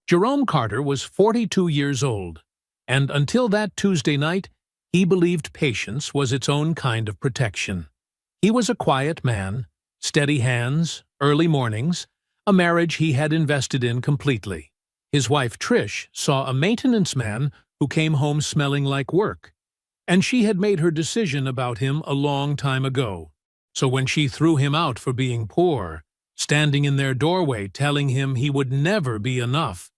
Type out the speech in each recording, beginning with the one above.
Jerome Carter was 42 years old, and until that Tuesday night, he believed patience was its own kind of protection. He was a quiet man, steady hands, early mornings, a marriage he had invested in completely. His wife Trish saw a maintenance man who came home smelling like work, and she had made her decision about him a long time ago. So when she threw him out for being poor, standing in their doorway telling him he would never be enough,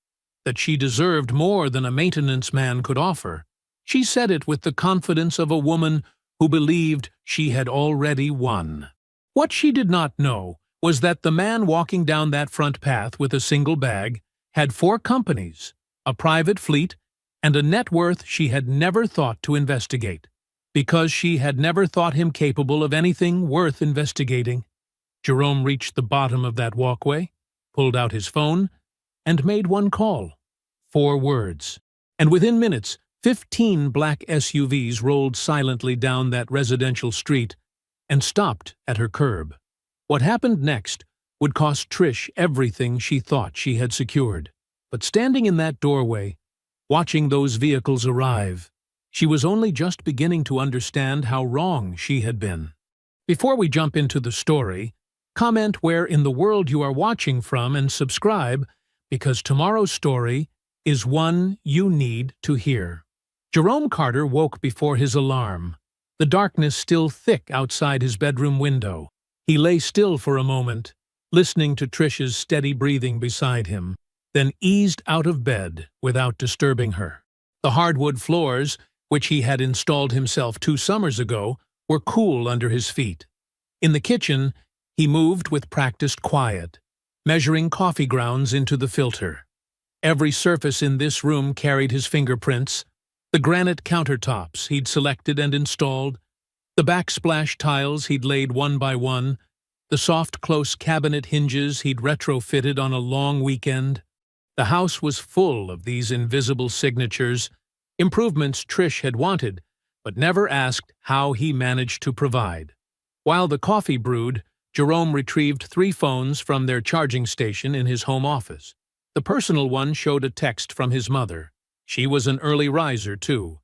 that she deserved more than a maintenance man could offer, she said it with the confidence of a woman who believed she had already won. What she did not know was that the man walking down that front path with a single bag had 4 companies, a private fleet, and a net worth she had never thought to investigate. Because she had never thought him capable of anything worth investigating, Jerome reached the bottom of that walkway, pulled out his phone, and made one call. 4 words. And within minutes, 15 black SUVs rolled silently down that residential street and stopped at her curb. What happened next would cost Trish everything she thought she had secured. But standing in that doorway, watching those vehicles arrive, she was only just beginning to understand how wrong she had been. Before we jump into the story, comment where in the world you are watching from and subscribe, because tomorrow's story is one you need to hear. Jerome Carter woke before his alarm, the darkness still thick outside his bedroom window. He lay still for a moment, listening to Trish's steady breathing beside him, then eased out of bed without disturbing her. The hardwood floors, which he had installed himself 2 summers ago, were cool under his feet. In the kitchen, he moved with practiced quiet, measuring coffee grounds into the filter. Every surface in this room carried his fingerprints: the granite countertops he'd selected and installed, the backsplash tiles he'd laid one by one, the soft close cabinet hinges he'd retrofitted on a long weekend. The house was full of these invisible signatures, improvements Trish had wanted, but never asked how he managed to provide. While the coffee brewed, Jerome retrieved 3 phones from their charging station in his home office. The personal one showed a text from his mother. She was an early riser, too.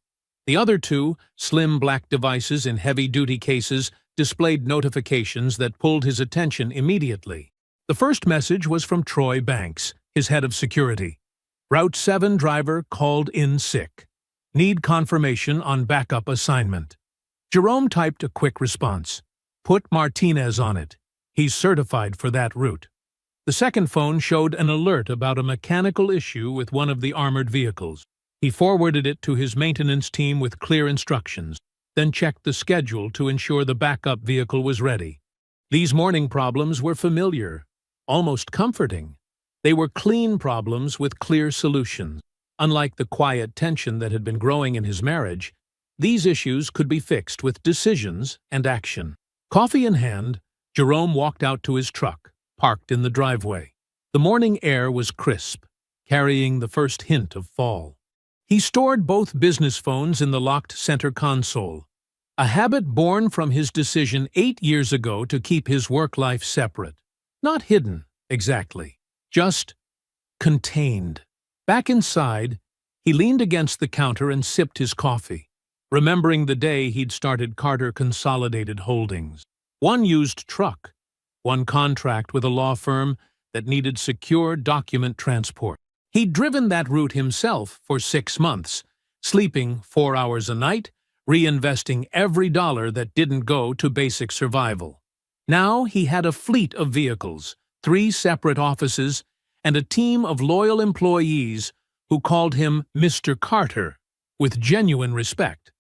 The other 2, slim black devices in heavy-duty cases, displayed notifications that pulled his attention immediately. The first message was from Troy Banks, his head of security. Route 7 driver called in sick. Need confirmation on backup assignment. Jerome typed a quick response. Put Martinez on it. He's certified for that route. The second phone showed an alert about a mechanical issue with one of the armored vehicles. He forwarded it to his maintenance team with clear instructions, then checked the schedule to ensure the backup vehicle was ready. These morning problems were familiar, almost comforting. They were clean problems with clear solutions. Unlike the quiet tension that had been growing in his marriage, these issues could be fixed with decisions and action. Coffee in hand, Jerome walked out to his truck, parked in the driveway. The morning air was crisp, carrying the first hint of fall. He stored both business phones in the locked center console, a habit born from his decision 8 years ago to keep his work life separate. Not hidden, exactly, just contained. Back inside, he leaned against the counter and sipped his coffee, remembering the day he'd started Carter Consolidated Holdings. One used truck, one contract with a law firm that needed secure document transport. He'd driven that route himself for 6 months, sleeping 4 hours a night, reinvesting every dollar that didn't go to basic survival. Now he had a fleet of vehicles, 3 separate offices, and a team of loyal employees who called him Mr. Carter with genuine respect.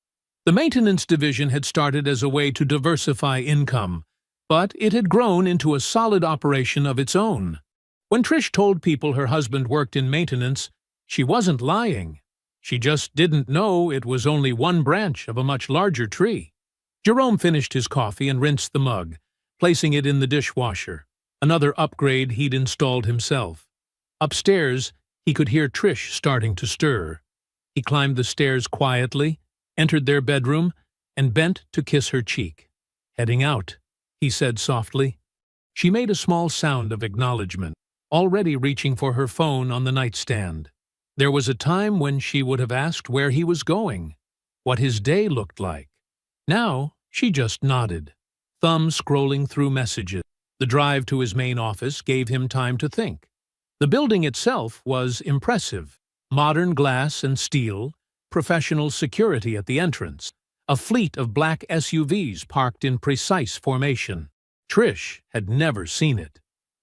The maintenance division had started as a way to diversify income, but it had grown into a solid operation of its own. When Trish told people her husband worked in maintenance, she wasn't lying. She just didn't know it was only one branch of a much larger tree. Jerome finished his coffee and rinsed the mug, placing it in the dishwasher, another upgrade he'd installed himself. Upstairs, he could hear Trish starting to stir. He climbed the stairs quietly, entered their bedroom, and bent to kiss her cheek. "Heading out," he said softly. She made a small sound of acknowledgement. already reaching for her phone on the nightstand. There was a time when she would have asked where he was going, what his day looked like. Now, she just nodded, thumb scrolling through messages. The drive to his main office gave him time to think. The building itself was impressive. Modern glass and steel, professional security at the entrance, a fleet of black SUVs parked in precise formation. Trish had never seen it.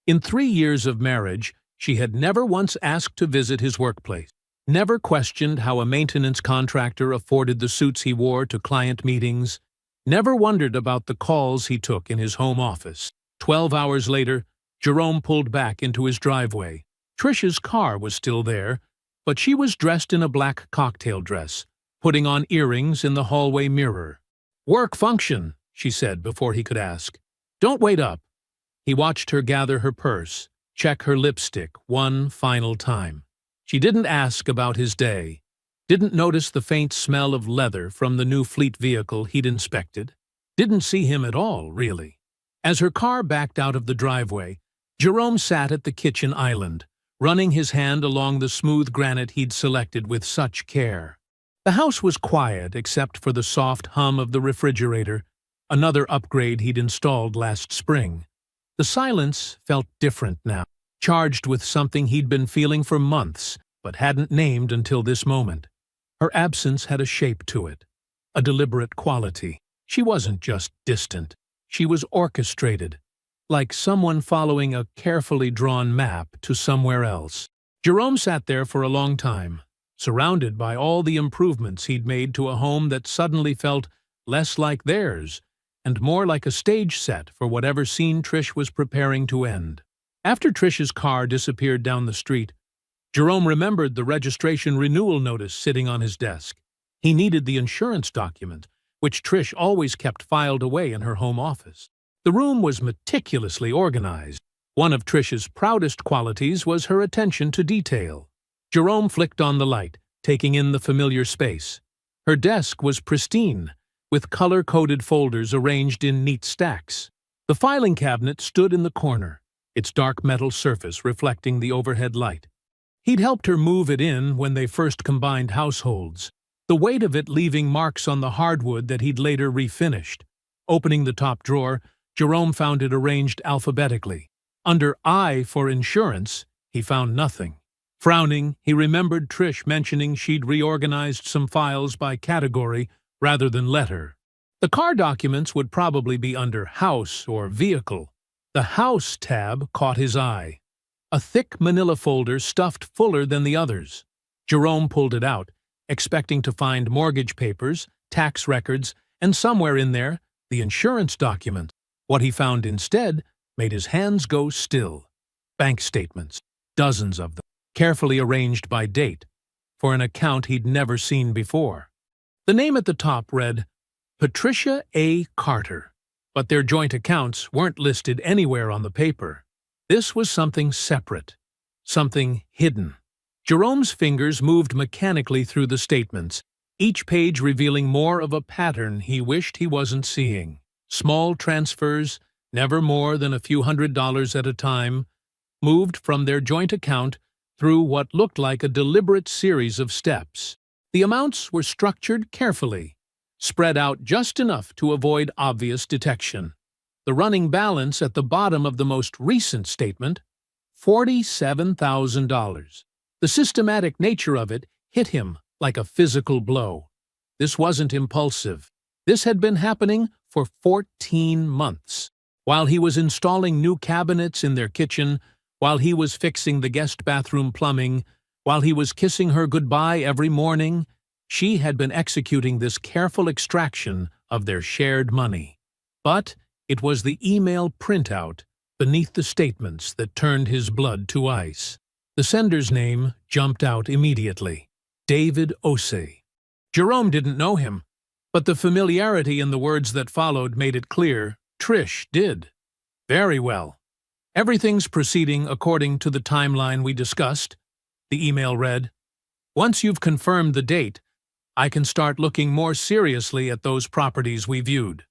In 3 years of marriage, she had never once asked to visit his workplace, never questioned how a maintenance contractor afforded the suits he wore to client meetings, never wondered about the calls he took in his home office. 12 hours later, Jerome pulled back into his driveway. Trish's car was still there, but she was dressed in a black cocktail dress, putting on earrings in the hallway mirror. "Work function," she said before he could ask. "Don't wait up." He watched her gather her purse, check her lipstick one final time. She didn't ask about his day, didn't notice the faint smell of leather from the new fleet vehicle he'd inspected, didn't see him at all, really. As her car backed out of the driveway, Jerome sat at the kitchen island, running his hand along the smooth granite he'd selected with such care. The house was quiet except for the soft hum of the refrigerator, another upgrade he'd installed last spring. The silence felt different now, charged with something he'd been feeling for months, but hadn't named until this moment. Her absence had a shape to it, a deliberate quality. She wasn't just distant, she was orchestrated, like someone following a carefully drawn map to somewhere else. Jerome sat there for a long time, surrounded by all the improvements he'd made to a home that suddenly felt less like theirs and more like a stage set for whatever scene Trish was preparing to end. After Trish's car disappeared down the street, Jerome remembered the registration renewal notice sitting on his desk. He needed the insurance document, which Trish always kept filed away in her home office. The room was meticulously organized. One of Trish's proudest qualities was her attention to detail. Jerome flicked on the light, taking in the familiar space. Her desk was pristine, with color-coded folders arranged in neat stacks. The filing cabinet stood in the corner, its dark metal surface reflecting the overhead light. He'd helped her move it in when they first combined households, the weight of it leaving marks on the hardwood that he'd later refinished. Opening the top drawer, Jerome found it arranged alphabetically. Under I for insurance, he found nothing. Frowning, he remembered Trish mentioning she'd reorganized some files by category rather than letter. The car documents would probably be under House or Vehicle. The House tab caught his eye. A thick manila folder stuffed fuller than the others. Jerome pulled it out, expecting to find mortgage papers, tax records, and somewhere in there, the insurance documents. What he found instead made his hands go still. Bank statements, dozens of them, carefully arranged by date, for an account he'd never seen before. The name at the top read, Patricia A. Carter, but their joint accounts weren't listed anywhere on the paper. This was something separate, something hidden. Jerome's fingers moved mechanically through the statements, each page revealing more of a pattern he wished he wasn't seeing. Small transfers, never more than a few $100s at a time, moved from their joint account through what looked like a deliberate series of steps. The amounts were structured carefully, spread out just enough to avoid obvious detection. The running balance at the bottom of the most recent statement, $47,000. The systematic nature of it hit him like a physical blow. This wasn't impulsive. This had been happening for 14 months. While he was installing new cabinets in their kitchen, while he was fixing the guest bathroom plumbing, while he was kissing her goodbye every morning, she had been executing this careful extraction of their shared money. But it was the email printout beneath the statements that turned his blood to ice. The sender's name jumped out immediately. David Osei. Jerome didn't know him, but the familiarity in the words that followed made it clear Trish did. Very well. Everything's proceeding according to the timeline we discussed, the email read. Once you've confirmed the date, I can start looking more seriously at those properties we viewed.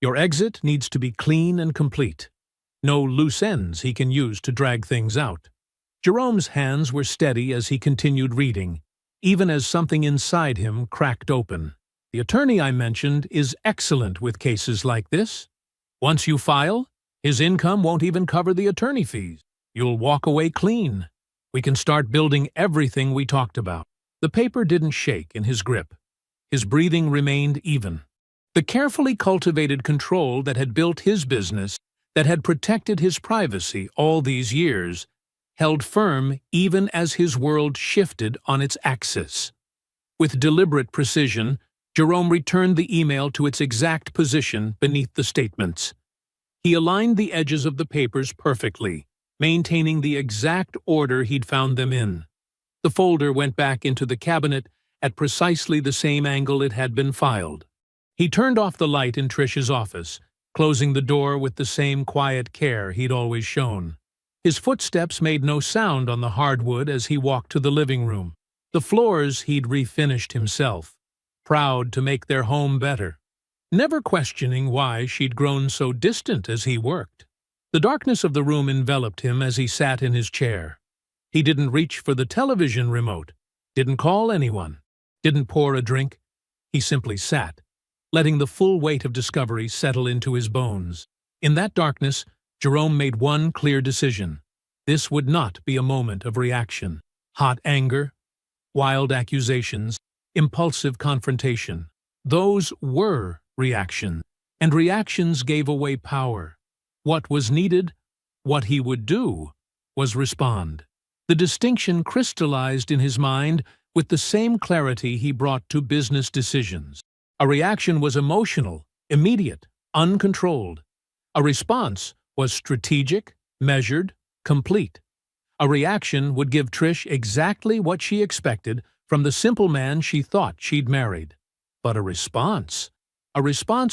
Your exit needs to be clean and complete. No loose ends he can use to drag things out. Jerome's hands were steady as he continued reading, even as something inside him cracked open. The attorney I mentioned is excellent with cases like this. Once you file, his income won't even cover the attorney fees. You'll walk away clean. We can start building everything we talked about. The paper didn't shake in his grip. His breathing remained even. The carefully cultivated control that had built his business, that had protected his privacy all these years, held firm even as his world shifted on its axis. With deliberate precision, Jerome returned the email to its exact position beneath the statements. He aligned the edges of the papers perfectly, maintaining the exact order he'd found them in. The folder went back into the cabinet at precisely the same angle it had been filed. He turned off the light in Trish's office, closing the door with the same quiet care he'd always shown. His footsteps made no sound on the hardwood as he walked to the living room. The floors he'd refinished himself, proud to make their home better, never questioning why she'd grown so distant as he worked. The darkness of the room enveloped him as he sat in his chair. He didn't reach for the television remote, didn't call anyone, didn't pour a drink. He simply sat, letting the full weight of discovery settle into his bones. In that darkness, Jerome made one clear decision. This would not be a moment of reaction. Hot anger, wild accusations, impulsive confrontation. Those were reactions, and reactions gave away power. What was needed, what he would do, was respond. The distinction crystallized in his mind with the same clarity he brought to business decisions. A reaction was emotional, immediate, uncontrolled. A response was strategic, measured, complete. A reaction would give Trish exactly what she expected from the simple man she thought she'd married. But a response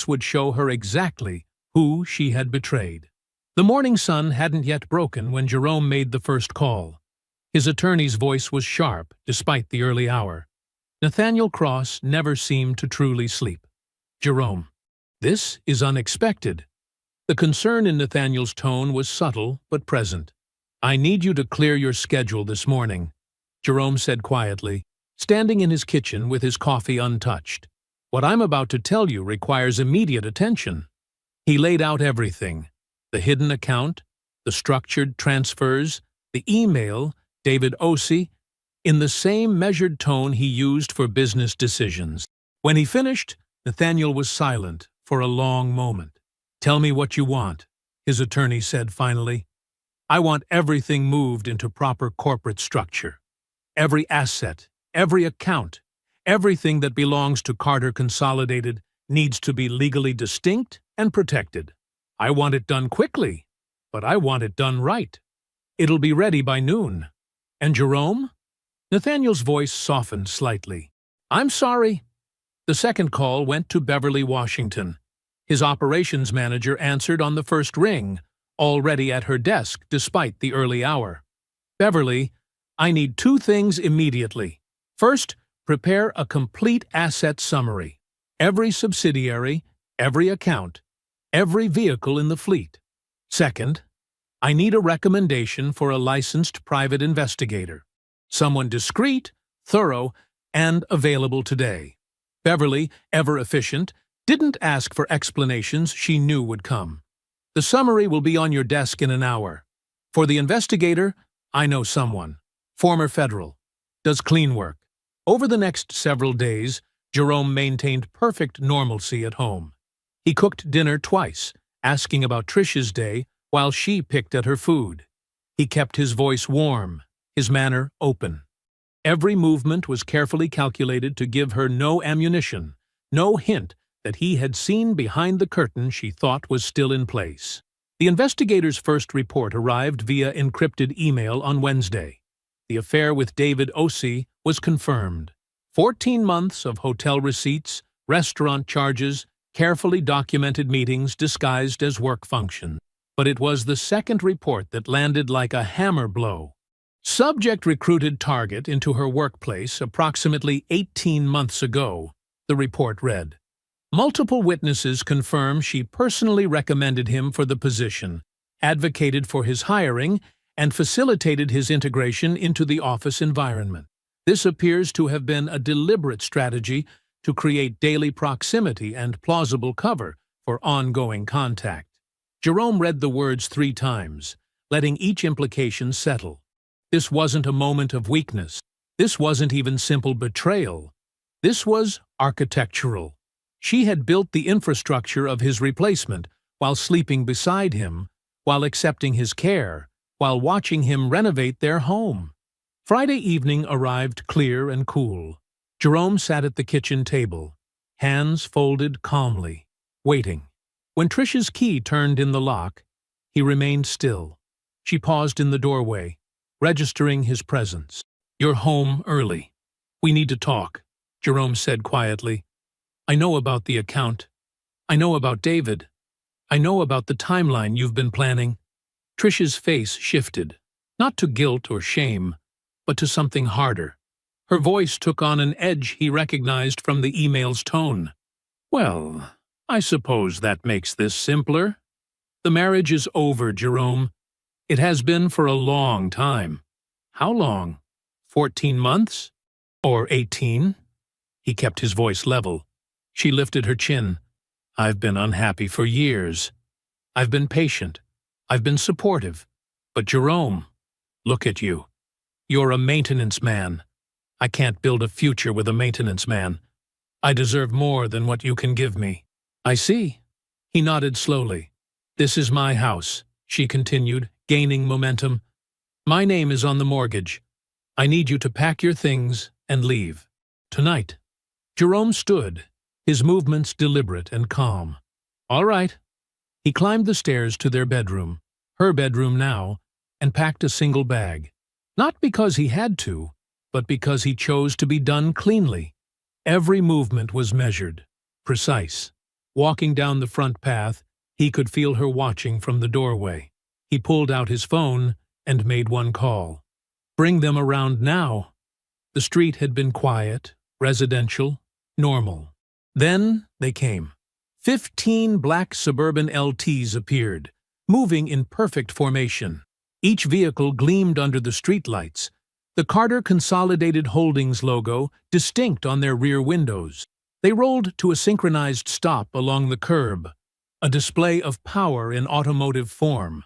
would show her exactly who she had betrayed. The morning sun hadn't yet broken when Jerome made the first call. His attorney's voice was sharp, despite the early hour. Nathaniel Cross never seemed to truly sleep. Jerome, this is unexpected. The concern in Nathaniel's tone was subtle but present. I need you to clear your schedule this morning, Jerome said quietly, standing in his kitchen with his coffee untouched. What I'm about to tell you requires immediate attention. He laid out everything: the hidden account, the structured transfers, the email, David Ossie, in the same measured tone he used for business decisions. When he finished, Nathaniel was silent for a long moment. Tell me what you want, his attorney said finally. I want everything moved into proper corporate structure. Every asset, every account, everything that belongs to Carter Consolidated needs to be legally distinct and protected. I want it done quickly, but I want it done right. It'll be ready by noon. And Jerome? Nathaniel's voice softened slightly. I'm sorry. The second call went to Beverly Washington. His operations manager answered on the first ring, already at her desk despite the early hour. Beverly, I need two things immediately. First, prepare a complete asset summary. Every subsidiary, every account, every vehicle in the fleet. Second, I need a recommendation for a licensed private investigator. Someone discreet, thorough, and available today. Beverly, ever efficient, didn't ask for explanations she knew would come. The summary will be on your desk in an hour. For the investigator, I know someone. Former federal. Does clean work. Over the next several days, Jerome maintained perfect normalcy at home. He cooked dinner twice, asking about Trish's day while she picked at her food. He kept his voice warm, his manner open. Every movement was carefully calculated to give her no ammunition, no hint that he had seen behind the curtain she thought was still in place. The investigator's first report arrived via encrypted email on Wednesday. The affair with David Ossie was confirmed. 14 months of hotel receipts, restaurant charges, carefully documented meetings disguised as work functions. But it was the second report that landed like a hammer blow. Subject recruited target into her workplace approximately 18 months ago, the report read. Multiple witnesses confirm she personally recommended him for the position, advocated for his hiring, and facilitated his integration into the office environment. This appears to have been a deliberate strategy to create daily proximity and plausible cover for ongoing contact. Jerome read the words 3 times, letting each implication settle. This wasn't a moment of weakness. This wasn't even simple betrayal. This was architectural. She had built the infrastructure of his replacement while sleeping beside him, while accepting his care, while watching him renovate their home. Friday evening arrived clear and cool. Jerome sat at the kitchen table, hands folded calmly, waiting. When Trish's key turned in the lock, he remained still. She paused in the doorway, registering his presence. "You're home early. We need to talk," Jerome said quietly. "I know about the account. I know about David. I know about the timeline you've been planning." Trish's face shifted, not to guilt or shame, but to something harder. Her voice took on an edge he recognized from the email's tone. "Well, I suppose that makes this simpler. The marriage is over, Jerome. It has been for a long time." "How long? 14 months? Or 18? He kept his voice level. She lifted her chin. "I've been unhappy for years. I've been patient. I've been supportive. But Jerome, look at you. You're a maintenance man. I can't build a future with a maintenance man. I deserve more than what you can give me." "I see." He nodded slowly. "This is my house," she continued, gaining momentum. "My name is on the mortgage. I need you to pack your things and leave. Tonight." Jerome stood, his movements deliberate and calm. "All right." He climbed the stairs to their bedroom, her bedroom now, and packed a single bag. Not because he had to, but because he chose to be done cleanly. Every movement was measured, precise. Walking down the front path, he could feel her watching from the doorway. He pulled out his phone and made one call. Bring them around now. The street had been quiet, residential, normal. Then they came. 15 black suburban LTs appeared, moving in perfect formation. Each vehicle gleamed under the streetlights, the Carter Consolidated Holdings logo distinct on their rear windows. They rolled to a synchronized stop along the curb, a display of power in automotive form.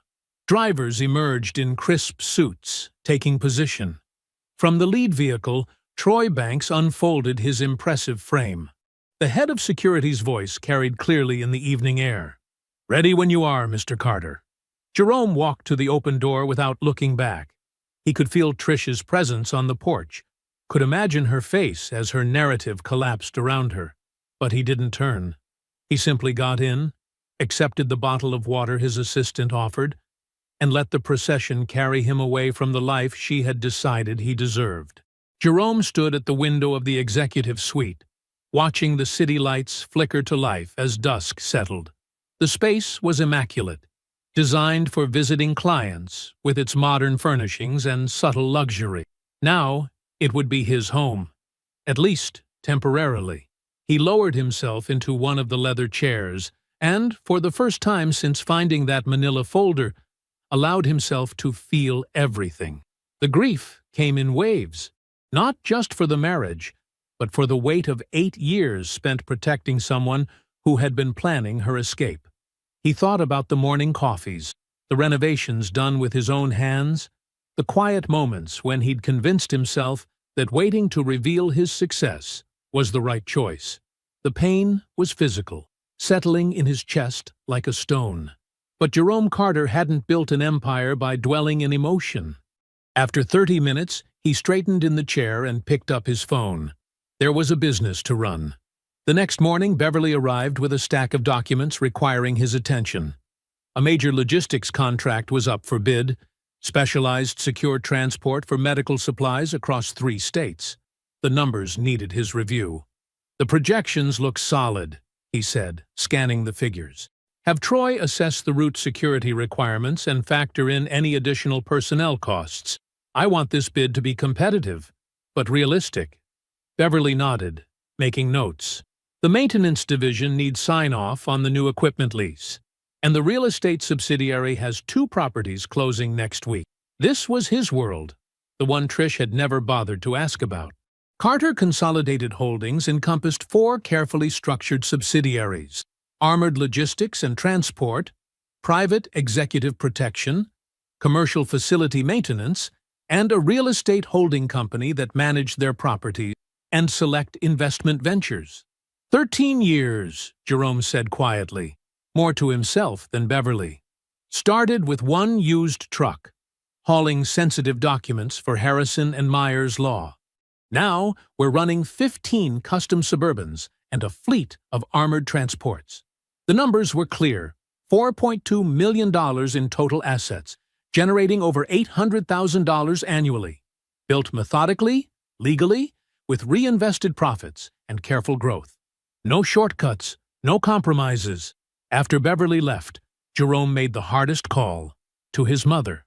Drivers emerged in crisp suits, taking position. From the lead vehicle, Troy Banks unfolded his impressive frame. The head of security's voice carried clearly in the evening air. "Ready when you are, Mr. Carter." Jerome walked to the open door without looking back. He could feel Trish's presence on the porch, could imagine her face as her narrative collapsed around her. But he didn't turn. He simply got in, accepted the bottle of water his assistant offered, and let the procession carry him away from the life she had decided he deserved. Jerome stood at the window of the executive suite, watching the city lights flicker to life as dusk settled. The space was immaculate, designed for visiting clients with its modern furnishings and subtle luxury. Now, it would be his home, at least temporarily. He lowered himself into one of the leather chairs and, for the first time since finding that manila folder, allowed himself to feel everything. The grief came in waves, not just for the marriage, but for the weight of 8 years spent protecting someone who had been planning her escape. He thought about the morning coffees, the renovations done with his own hands, the quiet moments when he'd convinced himself that waiting to reveal his success was the right choice. The pain was physical, settling in his chest like a stone. But Jerome Carter hadn't built an empire by dwelling in emotion. After 30 minutes, he straightened in the chair and picked up his phone. There was a business to run. The next morning, Beverly arrived with a stack of documents requiring his attention. A major logistics contract was up for bid, specialized secure transport for medical supplies across 3 states. The numbers needed his review. "The projections look solid," he said, scanning the figures. "Have Troy assess the route security requirements and factor in any additional personnel costs. I want this bid to be competitive, but realistic." Beverly nodded, making notes. The maintenance division needs sign-off on the new equipment lease, and the real estate subsidiary has 2 properties closing next week. This was his world, the one Trish had never bothered to ask about. Carter Consolidated Holdings encompassed four carefully structured subsidiaries: Armored Logistics and Transport, Private Executive Protection, Commercial Facility Maintenance, and a real estate holding company that managed their properties and select investment ventures. 13 years, Jerome said quietly, more to himself than Beverly. Started with one used truck, hauling sensitive documents for Harrison and Myers Law. Now we're running 15 custom Suburbans and a fleet of armored transports. The numbers were clear: $4.2 million in total assets, generating over $800,000 annually. Built methodically, legally, with reinvested profits and careful growth. No shortcuts, no compromises. After Beverly left, Jerome made the hardest call, to his mother.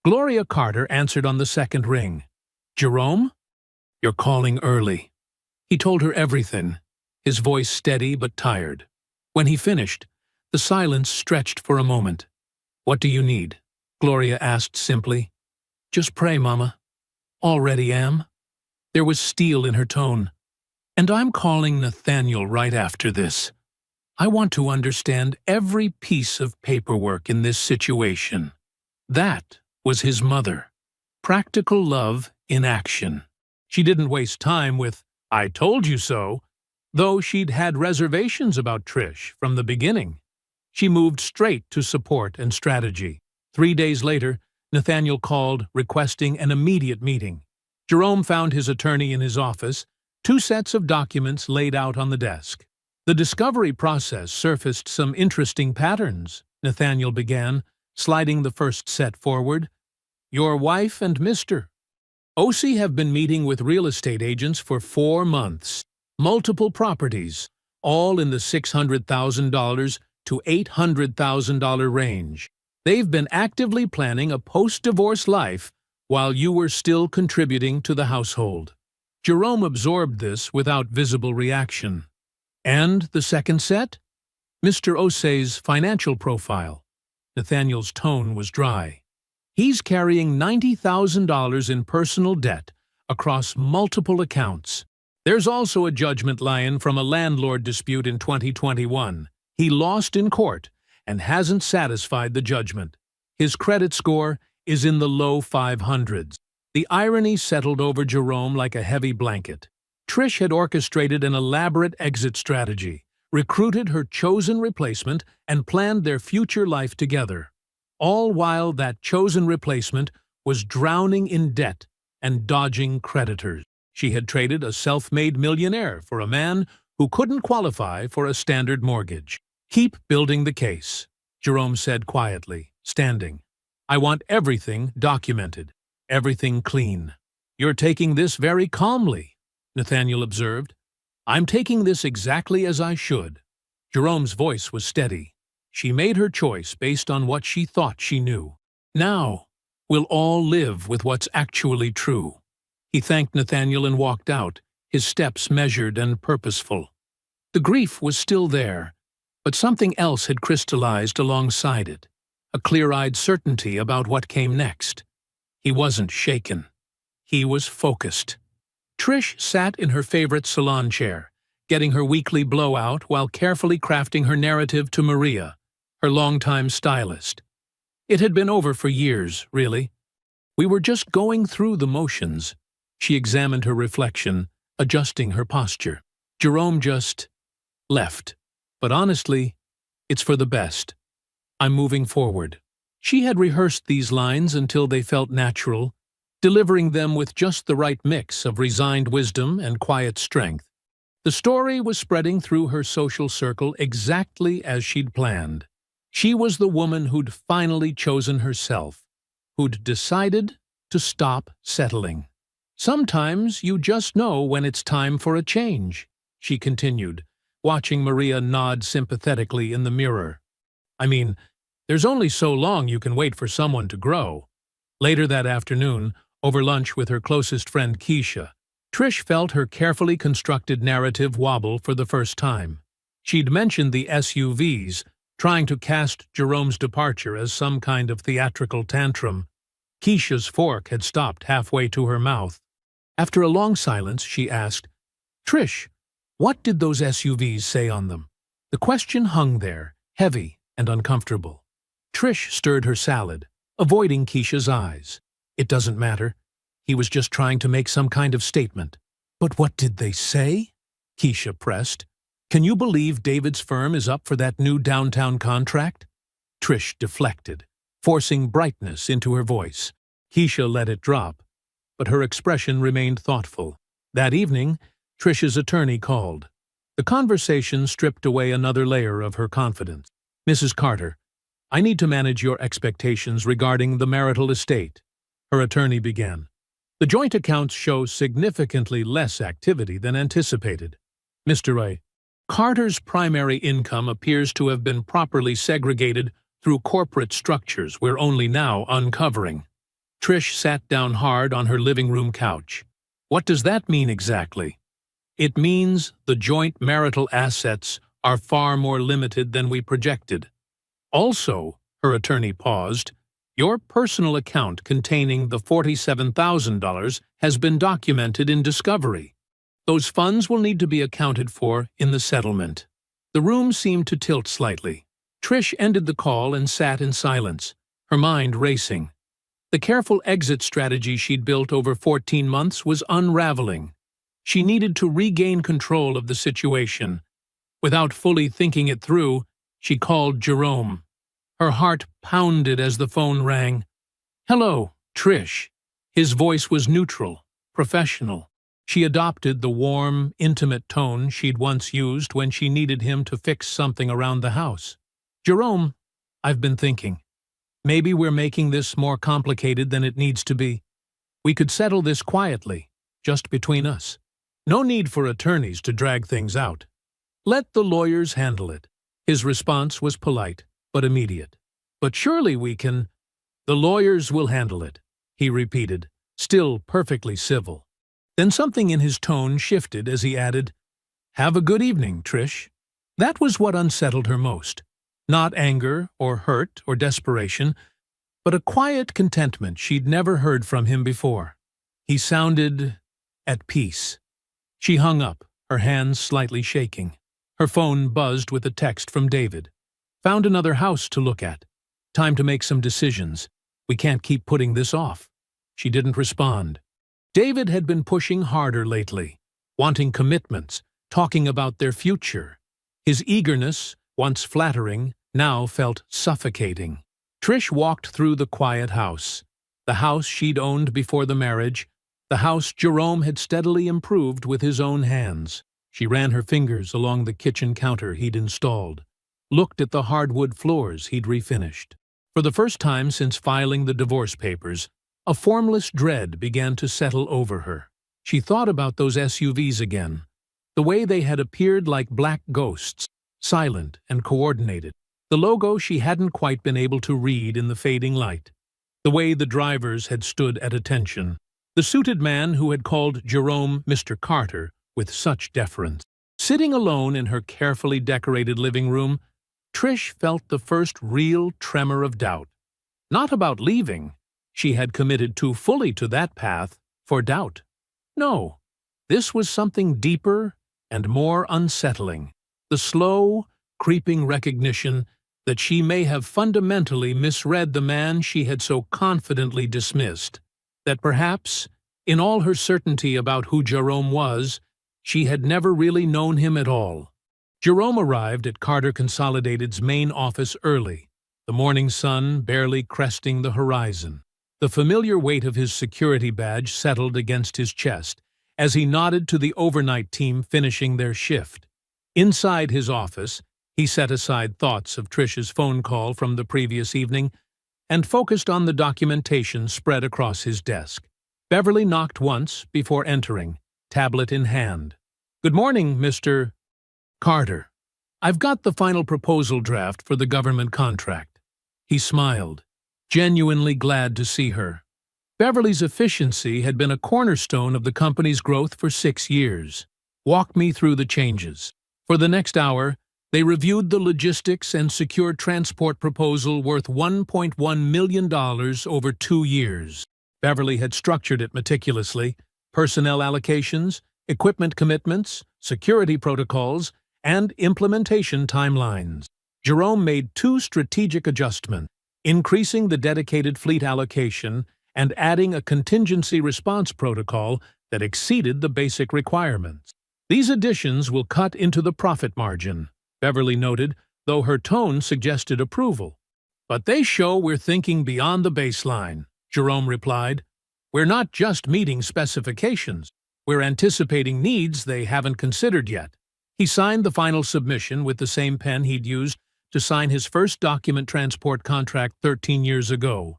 Gloria Carter answered on the second ring. "Jerome? You're calling early." He told her everything, his voice steady but tired. When he finished, the silence stretched for a moment. "What do you need?" Gloria asked simply. "Just pray, Mama." "Already am." There was steel in her tone. "And I'm calling Nathaniel right after this. I want to understand every piece of paperwork in this situation." That was his mother. Practical love in action. She didn't waste time with, "I told you so," though she'd had reservations about Trish from the beginning. She moved straight to support and strategy. 3 days later, Nathaniel called, requesting an immediate meeting. Jerome found his attorney in his office, 2 sets of documents laid out on the desk. The discovery process surfaced some interesting patterns, Nathaniel began, sliding the first set forward. "Your wife and Mr. O.C. have been meeting with real estate agents for 4 months. Multiple properties, all in the $600,000 to $800,000 range. They've been actively planning a post-divorce life while you were still contributing to the household." Jerome absorbed this without visible reaction. "And the second set?" "Mr. Osei's financial profile." Nathaniel's tone was dry. "He's carrying $90,000 in personal debt across multiple accounts. There's also a judgment lion from a landlord dispute in 2021. He lost in court and hasn't satisfied the judgment. His credit score is in the low 500s. The irony settled over Jerome like a heavy blanket. Trish had orchestrated an elaborate exit strategy, recruited her chosen replacement, and planned their future life together. All while that chosen replacement was drowning in debt and dodging creditors. She had traded a self-made millionaire for a man who couldn't qualify for a standard mortgage. "Keep building the case," Jerome said quietly, standing. "I want everything documented, everything clean." "You're taking this very calmly," Nathaniel observed. "I'm taking this exactly as I should." Jerome's voice was steady. She made her choice based on what she thought she knew. "Now, we'll all live with what's actually true." He thanked Nathaniel and walked out, his steps measured and purposeful. The grief was still there, but something else had crystallized alongside it, a clear-eyed certainty about what came next. He wasn't shaken. He was focused. Trish sat in her favorite salon chair, getting her weekly blowout while carefully crafting her narrative to Maria, her longtime stylist. It had been over for years, really. We were just going through the motions. She examined her reflection, adjusting her posture. Jerome just left. But honestly, it's for the best. I'm moving forward. She had rehearsed these lines until they felt natural, delivering them with just the right mix of resigned wisdom and quiet strength. The story was spreading through her social circle exactly as she'd planned. She was the woman who'd finally chosen herself, who'd decided to stop settling. "Sometimes you just know when it's time for a change," she continued, watching Maria nod sympathetically in the mirror. "I mean, there's only so long you can wait for someone to grow." Later that afternoon, over lunch with her closest friend Keisha, Trish felt her carefully constructed narrative wobble for the first time. She'd mentioned the SUVs, trying to cast Jerome's departure as some kind of theatrical tantrum. Keisha's fork had stopped halfway to her mouth. After a long silence, she asked, "Trish, what did those SUVs say on them?" The question hung there, heavy and uncomfortable. Trish stirred her salad, avoiding Keisha's eyes. "It doesn't matter. He was just trying to make some kind of statement." "But what did they say?" Keisha pressed. "Can you believe David's firm is up for that new downtown contract?" Trish deflected, forcing brightness into her voice. Keisha let it drop, but her expression remained thoughtful. That evening, Trish's attorney called. The conversation stripped away another layer of her confidence. "Mrs. Carter, I need to manage your expectations regarding the marital estate," her attorney began. "The joint accounts show significantly less activity than anticipated. Mr. A. Carter's primary income appears to have been properly segregated through corporate structures we're only now uncovering." Trish sat down hard on her living room couch. "What does that mean exactly?" "It means the joint marital assets are far more limited than we projected. Also," her attorney paused, "your personal account containing the $47,000 has been documented in discovery. Those funds will need to be accounted for in the settlement." The room seemed to tilt slightly. Trish ended the call and sat in silence, her mind racing. The careful exit strategy she'd built over 14 months was unraveling. She needed to regain control of the situation. Without fully thinking it through, she called Jerome. Her heart pounded as the phone rang. "Hello, Trish." His voice was neutral, professional. She adopted the warm, intimate tone she'd once used when she needed him to fix something around the house. "Jerome, I've been thinking. Maybe we're making this more complicated than it needs to be. We could settle this quietly, just between us. No need for attorneys to drag things out. Let the lawyers handle it." His response was polite, but immediate. "But surely we can—" "The lawyers will handle it," he repeated, still perfectly civil. Then something in his tone shifted as he added, "Have a good evening, Trish." That was what unsettled her most. Not anger or hurt or desperation, but a quiet contentment she'd never heard from him before. He sounded at peace. She hung up, her hands slightly shaking. Her phone buzzed with a text from David. "Found another house to look at. Time to make some decisions. We can't keep putting this off." She didn't respond. David had been pushing harder lately, wanting commitments, talking about their future. His eagerness, once flattering, now felt suffocating. Trish walked through the quiet house, the house she'd owned before the marriage, the house Jerome had steadily improved with his own hands. She ran her fingers along the kitchen counter he'd installed, looked at the hardwood floors he'd refinished. For the first time since filing the divorce papers, a formless dread began to settle over her. She thought about those SUVs again, the way they had appeared like black ghosts, silent and coordinated. The logo she hadn't quite been able to read in the fading light. The way the drivers had stood at attention. The suited man who had called Jerome Mr. Carter with such deference. Sitting alone in her carefully decorated living room, Trish felt the first real tremor of doubt. Not about leaving. She had committed too fully to that path for doubt. No, this was something deeper and more unsettling. The slow, creeping recognition that she may have fundamentally misread the man she had so confidently dismissed, that perhaps, in all her certainty about who Jerome was, she had never really known him at all. Jerome arrived at Carter Consolidated's main office early, the morning sun barely cresting the horizon. The familiar weight of his security badge settled against his chest as he nodded to the overnight team finishing their shift. Inside his office, he set aside thoughts of Trish's phone call from the previous evening and focused on the documentation spread across his desk. Beverly knocked once before entering, tablet in hand. "Good morning, Mr. Carter. I've got the final proposal draft for the government contract." He smiled, genuinely glad to see her. Beverly's efficiency had been a cornerstone of the company's growth for 6 years. "Walk me through the changes." For the next hour, They reviewed the logistics and secured transport proposal worth $1.1 million over 2 years. Beverly had structured it meticulously: personnel allocations, equipment commitments, security protocols, and implementation timelines. Jerome made 2 strategic adjustments: increasing the dedicated fleet allocation and adding a contingency response protocol that exceeded the basic requirements. These additions will cut into the profit margin, Beverly noted, though her tone suggested approval. But they show we're thinking beyond the baseline, Jerome replied. We're not just meeting specifications, we're anticipating needs they haven't considered yet. He signed the final submission with the same pen he'd used to sign his first document transport contract 13 years ago.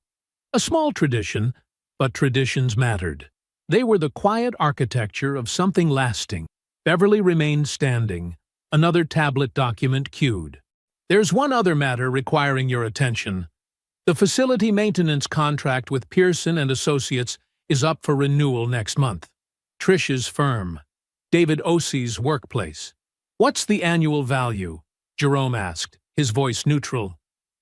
A small tradition, but traditions mattered. They were the quiet architecture of something lasting. Beverly remained standing, another tablet document queued. There's one other matter requiring your attention. The facility maintenance contract with Pearson and Associates is up for renewal next month. Trish's firm, David Osie's workplace. What's the annual value? Jerome asked, his voice neutral.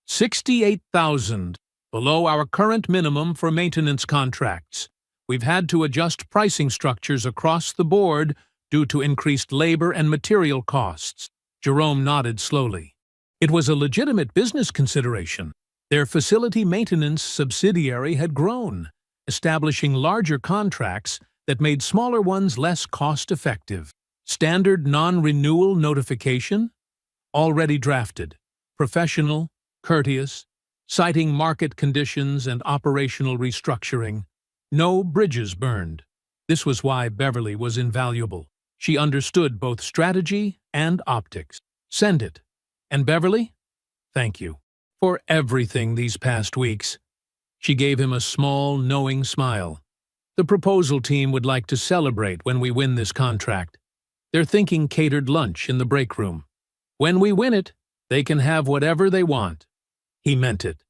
$68,000, below our current minimum for maintenance contracts. We've had to adjust pricing structures across the board due to increased labor and material costs. Jerome nodded slowly. It was a legitimate business consideration. Their facility maintenance subsidiary had grown, establishing larger contracts that made smaller ones less cost-effective. Standard non-renewal notification? Already drafted. Professional, courteous, citing market conditions and operational restructuring. No bridges burned. This was why Beverly was invaluable. She understood both strategy and optics. Send it. And Beverly? Thank you for everything these past weeks. She gave him a small, knowing smile. The proposal team would like to celebrate when we win this contract. They're thinking catered lunch in the break room. When we win it, they can have whatever they want. He meant it.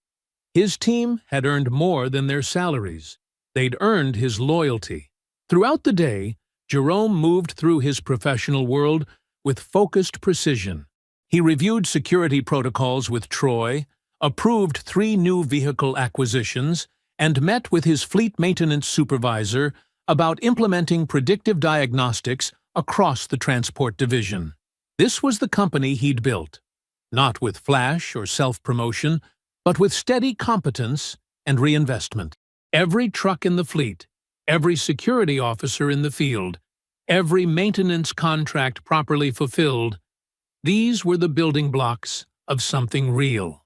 His team had earned more than their salaries. They'd earned his loyalty. Throughout the day, Jerome moved through his professional world with focused precision. He reviewed security protocols with Troy, approved 3 new vehicle acquisitions, and met with his fleet maintenance supervisor about implementing predictive diagnostics across the transport division. This was the company he'd built, not with flash or self-promotion, but with steady competence and reinvestment. Every truck in the fleet, every security officer in the field, every maintenance contract properly fulfilled, these were the building blocks of something real.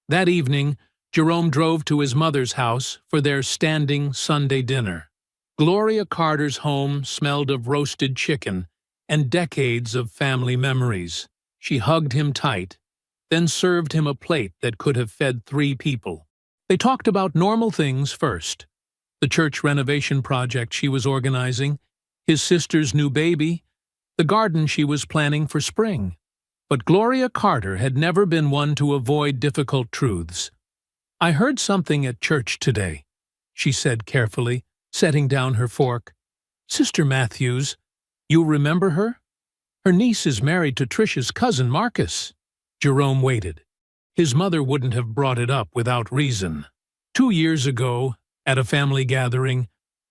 That evening, Jerome drove to his mother's house for their standing Sunday dinner. Gloria Carter's home smelled of roasted chicken and decades of family memories. She hugged him tight, then served him a plate that could have fed 3 people. They talked about normal things first: the church renovation project she was organizing, his sister's new baby, the garden she was planning for spring. But Gloria Carter had never been one to avoid difficult truths. "I heard something at church today," she said carefully, setting down her fork. "Sister Matthews, you remember her? Her niece is married to Trish's cousin Marcus." Jerome waited. His mother wouldn't have brought it up without reason. 2 years ago, at a family gathering,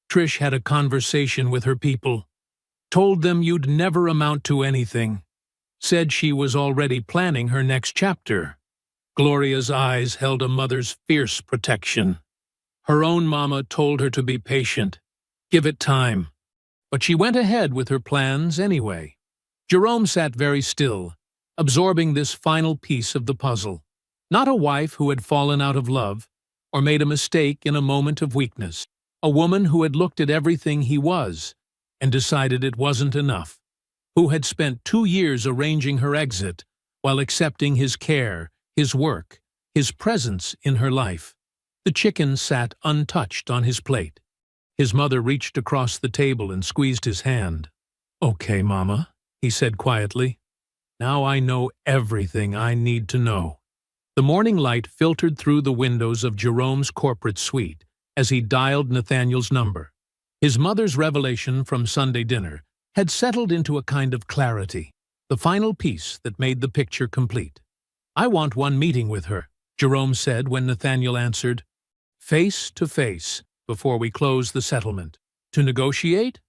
Trish had a conversation with her people. Told them you'd never amount to anything. Said she was already planning her next chapter. Gloria's eyes held a mother's fierce protection. Her own mama told her to be patient, give it time. But she went ahead with her plans anyway. Jerome sat very still, absorbing this final piece of the puzzle. Not a wife who had fallen out of love or made a mistake in a moment of weakness. A woman who had looked at everything he was and decided it wasn't enough. Who had spent 2 years arranging her exit while accepting his care, his work, his presence in her life. The chicken sat untouched on his plate. His mother reached across the table and squeezed his hand. "Okay, Mama," he said quietly. "Now I know everything I need to know." The morning light filtered through the windows of Jerome's corporate suite as he dialed Nathaniel's number. His mother's revelation from Sunday dinner had settled into a kind of clarity. the final piece that made the picture complete. "I want one meeting with her," Jerome said when Nathaniel answered. "Face to face, before we close the settlement. To negotiate?"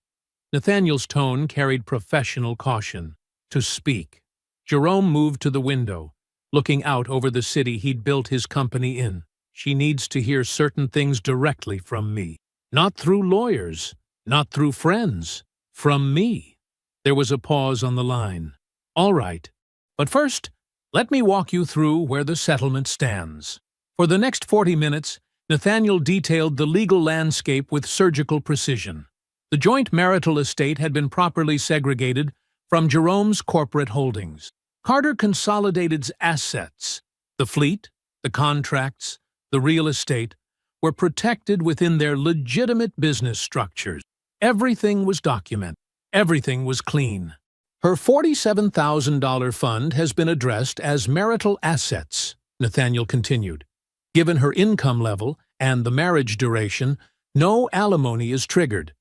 Nathaniel's tone carried professional caution. "To speak." Jerome moved to the window, looking out over the city he'd built his company in. "She needs to hear certain things directly from me. Not through lawyers, not through friends. From me." There was a pause on the line. "All right. But first, let me walk you through where the settlement stands." For the next 40 minutes, Nathaniel detailed the legal landscape with surgical precision. The joint marital estate had been properly segregated from Jerome's corporate holdings. Carter Consolidated's assets, the fleet, the contracts, the real estate, were protected within their legitimate business structures. Everything was documented. Everything was clean. "Her $47,000 fund has been addressed as marital assets," Nathaniel continued. "Given her income level and the marriage duration, no alimony is triggered.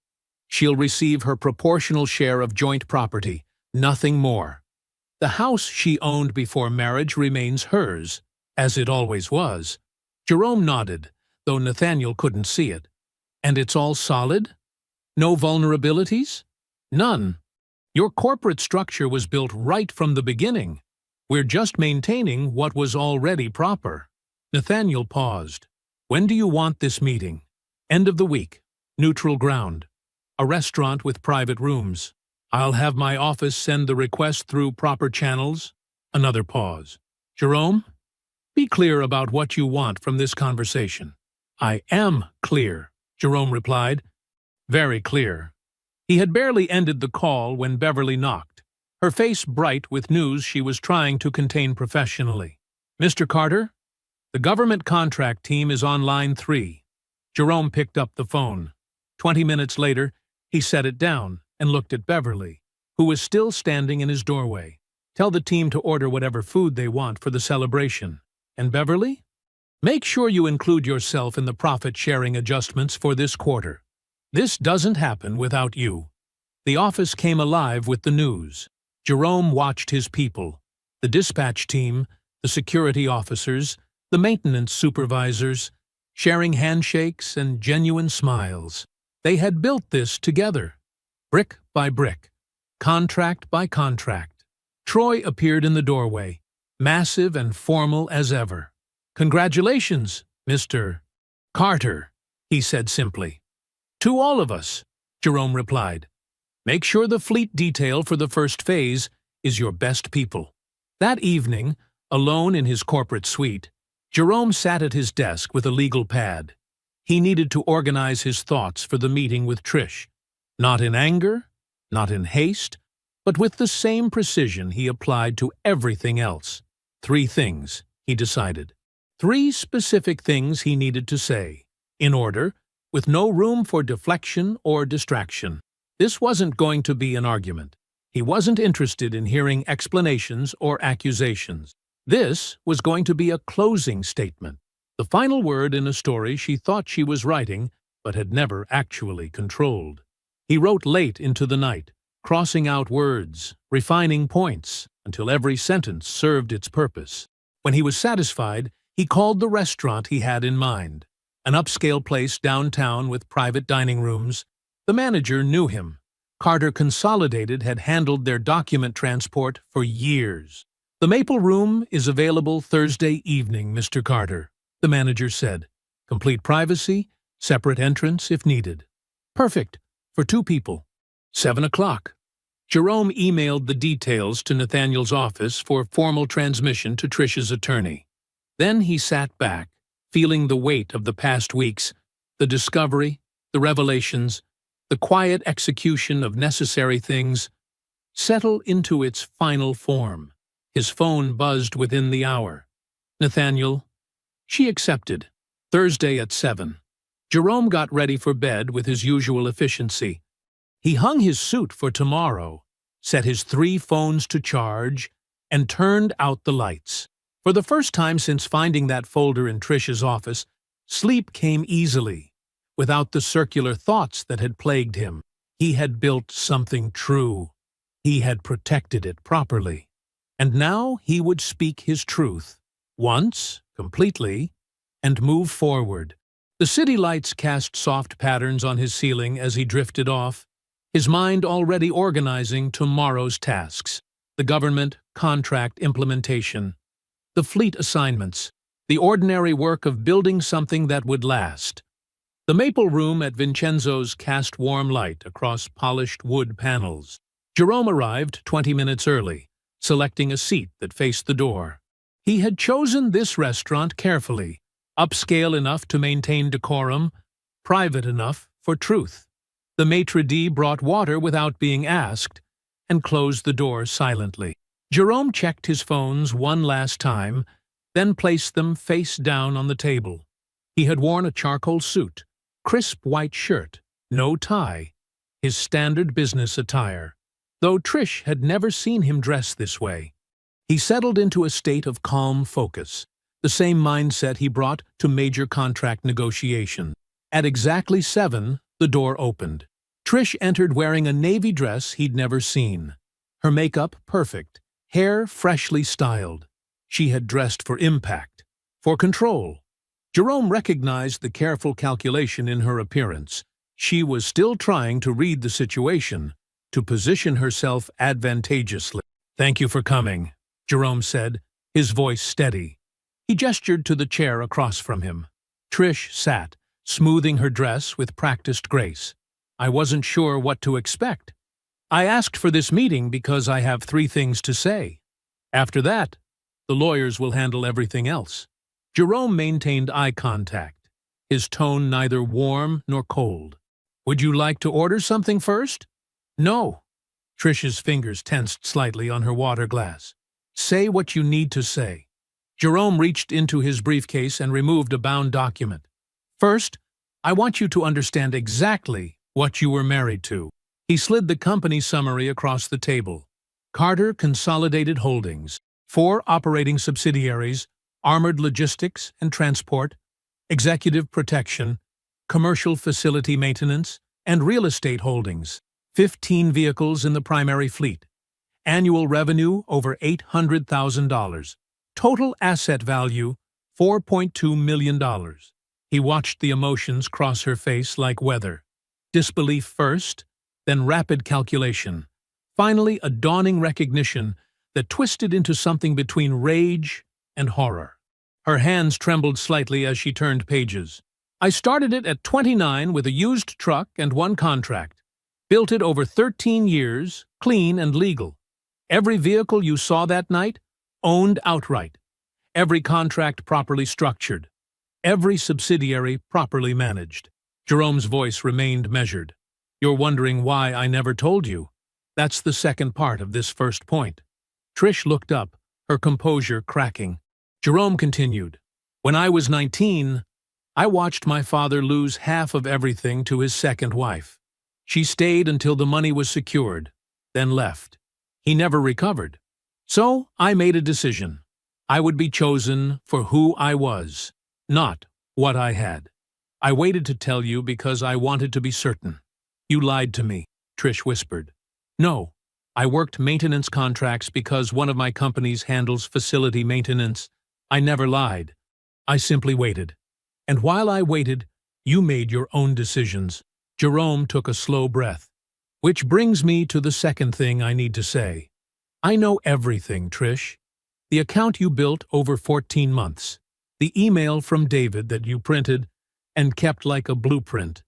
She'll receive her proportional share of joint property, nothing more. The house she owned before marriage remains hers, as it always was." Jerome nodded, though Nathaniel couldn't see it. "And it's all solid? No vulnerabilities?" "None. Your corporate structure was built right from the beginning. We're just maintaining what was already proper." Nathaniel paused. "When do you want this meeting?" "End of the week. Neutral ground. A restaurant with private rooms. I'll have my office send the request through proper channels." Another pause. "Jerome, be clear about what you want from this conversation." "I am clear," Jerome replied. "Very clear." He had barely ended the call when Beverly knocked, her face bright with news she was trying to contain professionally. "Mr. Carter, the government contract team is on line 3. Jerome picked up the phone. 20 minutes later, he set it down and looked at Beverly, who was still standing in his doorway. "Tell the team to order whatever food they want for the celebration. And Beverly, make sure you include yourself in the profit-sharing adjustments for this quarter. This doesn't happen without you." The office came alive with the news. Jerome watched his people, the dispatch team, the security officers, the maintenance supervisors, sharing handshakes and genuine smiles. They had built this together, brick by brick, contract by contract. Troy appeared in the doorway, massive and formal as ever. "Congratulations, Mr. Carter," he said simply. "To all of us," Jerome replied. "Make sure the fleet detail for the first phase is your best people." That evening, alone in his corporate suite, Jerome sat at his desk with a legal pad. He needed to organize his thoughts for the meeting with Trish, not in anger, not in haste, but with the same precision he applied to everything else. 3 things, he decided. 3 specific things he needed to say, in order, with no room for deflection or distraction. This wasn't going to be an argument. He wasn't interested in hearing explanations or accusations. This was going to be a closing statement, the final word in a story she thought she was writing but had never actually controlled. He wrote late into the night, crossing out words, refining points, until every sentence served its purpose. When he was satisfied, he called the restaurant he had in mind, an upscale place downtown with private dining rooms. The manager knew him. Carter Consolidated had handled their document transport for years. "The Maple Room is available Thursday evening, Mr. Carter," the manager said. "Complete privacy, separate entrance if needed." "Perfect. For 2 people. 7 o'clock. Jerome emailed the details to Nathaniel's office for formal transmission to Trish's attorney. Then he sat back, feeling the weight of the past weeks, the discovery, the revelations, the quiet execution of necessary things, settle into its final form. His phone buzzed within the hour. "Nathaniel." She accepted. Thursday at 7. Jerome got ready for bed with his usual efficiency. He hung his suit for tomorrow, set his 3 phones to charge, and turned out the lights. For the first time since finding that folder in Trish's office, sleep came easily, without the circular thoughts that had plagued him. He had built something true. He had protected it properly. And now he would speak his truth, once, completely, and move forward. The city lights cast soft patterns on his ceiling as he drifted off, his mind already organizing tomorrow's tasks: the government contract implementation, the fleet assignments, the ordinary work of building something that would last. The maple room at Vincenzo's cast warm light across polished wood panels. Jerome arrived 20 minutes early, selecting a seat that faced the door. He had chosen this restaurant carefully, upscale enough to maintain decorum, private enough for truth. The maitre d' brought water without being asked and closed the door silently. Jerome checked his phones one last time, then placed them face down on the table. He had worn a charcoal suit, crisp white shirt, no tie, his standard business attire, though Trish had never seen him dress this way. He settled into a state of calm focus, the same mindset he brought to major contract negotiations. At exactly 7, the door opened. Trish entered wearing a navy dress he'd never seen. Her makeup perfect, hair freshly styled. She had dressed for impact, for control. Jerome recognized the careful calculation in her appearance. She was still trying to read the situation, to position herself advantageously. "Thank you for coming," Jerome said, his voice steady. He gestured to the chair across from him. Trish sat, smoothing her dress with practiced grace. "I wasn't sure what to expect. I asked for this meeting because I have 3 things to say. After that, the lawyers will handle everything else." Jerome maintained eye contact, his tone neither warm nor cold. "Would you like to order something first?" "No." Trish's fingers tensed slightly on her water glass. "Say what you need to say." Jerome reached into his briefcase and removed a bound document. "First, I want you to understand exactly what you were married to." He slid the company summary across the table. Carter Consolidated Holdings, 4 operating subsidiaries, Armored Logistics and Transport, Executive Protection, Commercial Facility Maintenance, and Real Estate Holdings, 15 vehicles in the primary fleet. Annual revenue over $800,000. Total asset value $4.2 million. He watched the emotions cross her face like weather. Disbelief first, then rapid calculation. Finally, a dawning recognition that twisted into something between rage and horror. Her hands trembled slightly as she turned pages. "I started it at 29 with a used truck and 1 contract. Built it over 13 years, clean and legal. Every vehicle you saw that night, owned outright. Every contract properly structured. Every subsidiary properly managed." Jerome's voice remained measured. "You're wondering why I never told you? That's the second part of this first point." Trish looked up, her composure cracking. Jerome continued, "When I was 19, I watched my father lose half of everything to his second wife. She stayed until the money was secured, then left. He never recovered. So I made a decision. I would be chosen for who I was, not what I had. I waited to tell you because I wanted to be certain." "You lied to me," Trish whispered. "No, I worked maintenance contracts because one of my companies handles facility maintenance. I never lied. I simply waited. And while I waited, you made your own decisions." Jerome took a slow breath. "Which brings me to the second thing I need to say. I know everything, Trish. The account you built over 14 months. The email from David that you printed and kept like a blueprint.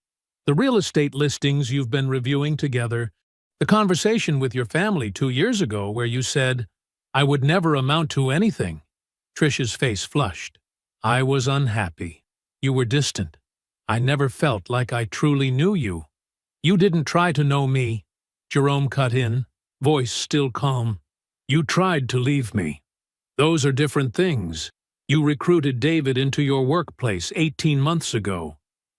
The real estate listings you've been reviewing together. The conversation with your family 2 years ago where you said, 'I would never amount to anything.'" Trish's face flushed. "I was unhappy. You were distant. I never felt like I truly knew you." "You didn't try to know me," Jerome cut in, voice still calm. "You tried to leave me. Those are different things. You recruited David into your workplace 18 months ago.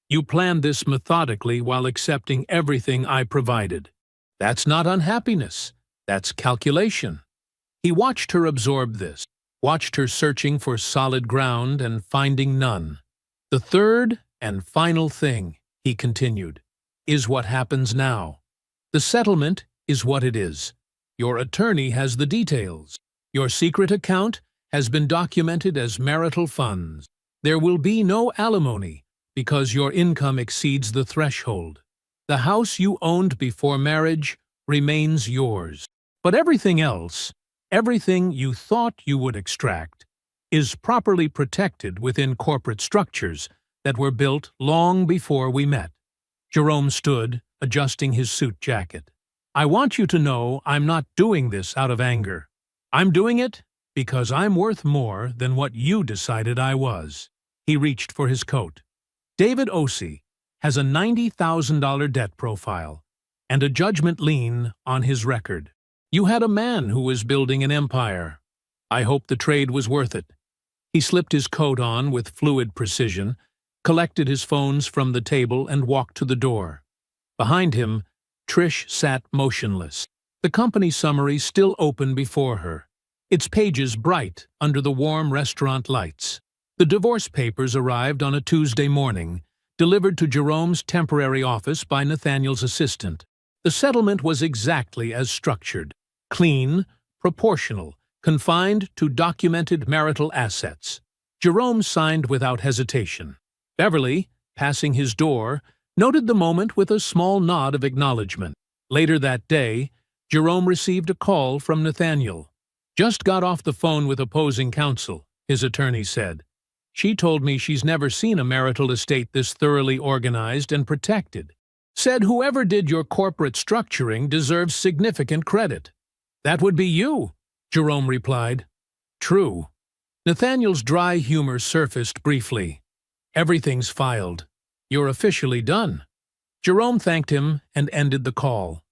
You planned this methodically while accepting everything I provided. That's not unhappiness. That's calculation." He watched her absorb this, watched her searching for solid ground and finding none. "The third and final thing," he continued, "is what happens now. The settlement is what it is. Your attorney has the details. Your secret account has been documented as marital funds. There will be no alimony because your income exceeds the threshold. The house you owned before marriage remains yours. But everything else, everything you thought you would extract, is properly protected within corporate structures that were built long before we met. Jerome stood, adjusting his suit jacket. I want you to know I'm not doing this out of anger. I'm doing it because I'm worth more than what you decided I was. He reached for his coat. David Ossie has a $90,000 debt profile and a judgment lien on his record. You had a man who was building an empire. I hope the trade was worth it. He slipped his coat on with fluid precision, collected his phones from the table, and walked to the door. Behind him, Trish sat motionless, the company summary still open before her, its pages bright under the warm restaurant lights. The divorce papers arrived on a Tuesday morning, delivered to Jerome's temporary office by Nathaniel's assistant. The settlement was exactly as structured: clean, proportional, confined to documented marital assets. Jerome signed without hesitation. Beverly, passing his door, noted the moment with a small nod of acknowledgement. Later that day, Jerome received a call from Nathaniel. Just got off the phone with opposing counsel, his attorney said. She told me she's never seen a marital estate this thoroughly organized and protected. Said whoever did your corporate structuring deserves significant credit. That would be you, Jerome replied. True. Nathaniel's dry humor surfaced briefly. Everything's filed. You're officially done. Jerome thanked him and ended the call.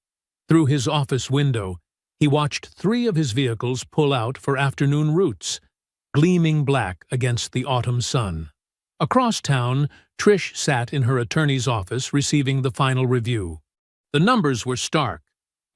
Through his office window, he watched 3 of his vehicles pull out for afternoon routes, gleaming black against the autumn sun. Across town, Trish sat in her attorney's office receiving the final review. The numbers were stark.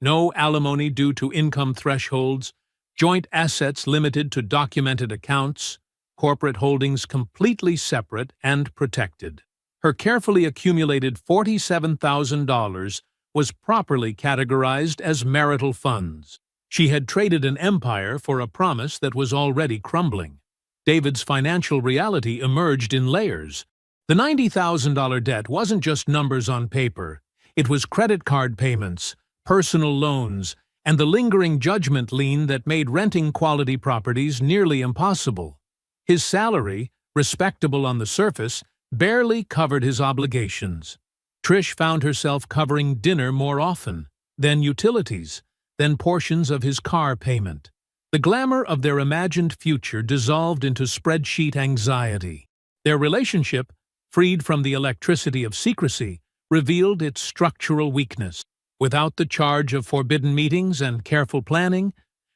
No alimony due to income thresholds, joint assets limited to documented accounts, corporate holdings completely separate and protected. Her carefully accumulated $47,000 was properly categorized as marital funds. She had traded an empire for a promise that was already crumbling. David's financial reality emerged in layers. The $90,000 debt wasn't just numbers on paper. It was credit card payments, personal loans, and the lingering judgment lien that made renting quality properties nearly impossible. His salary, respectable on the surface, barely covered his obligations. Trish found herself covering dinner more often, then utilities, then portions of his car payment. The glamour of their imagined future dissolved into spreadsheet anxiety. Their relationship, freed from the electricity of secrecy, revealed its structural weakness. Without the charge of forbidden meetings and careful planning,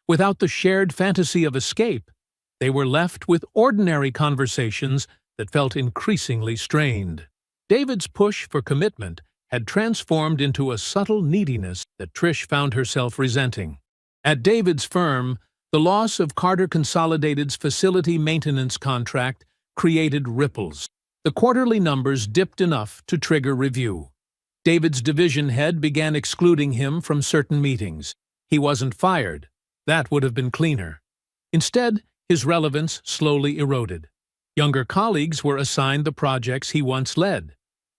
without the shared fantasy of escape, they were left with ordinary conversations that felt increasingly strained. David's push for commitment had transformed into a subtle neediness that Trish found herself resenting. At David's firm, the loss of Carter Consolidated's facility maintenance contract created ripples. The quarterly numbers dipped enough to trigger review. David's division head began excluding him from certain meetings. He wasn't fired. That would have been cleaner. Instead, his relevance slowly eroded. Younger colleagues were assigned the projects he once led.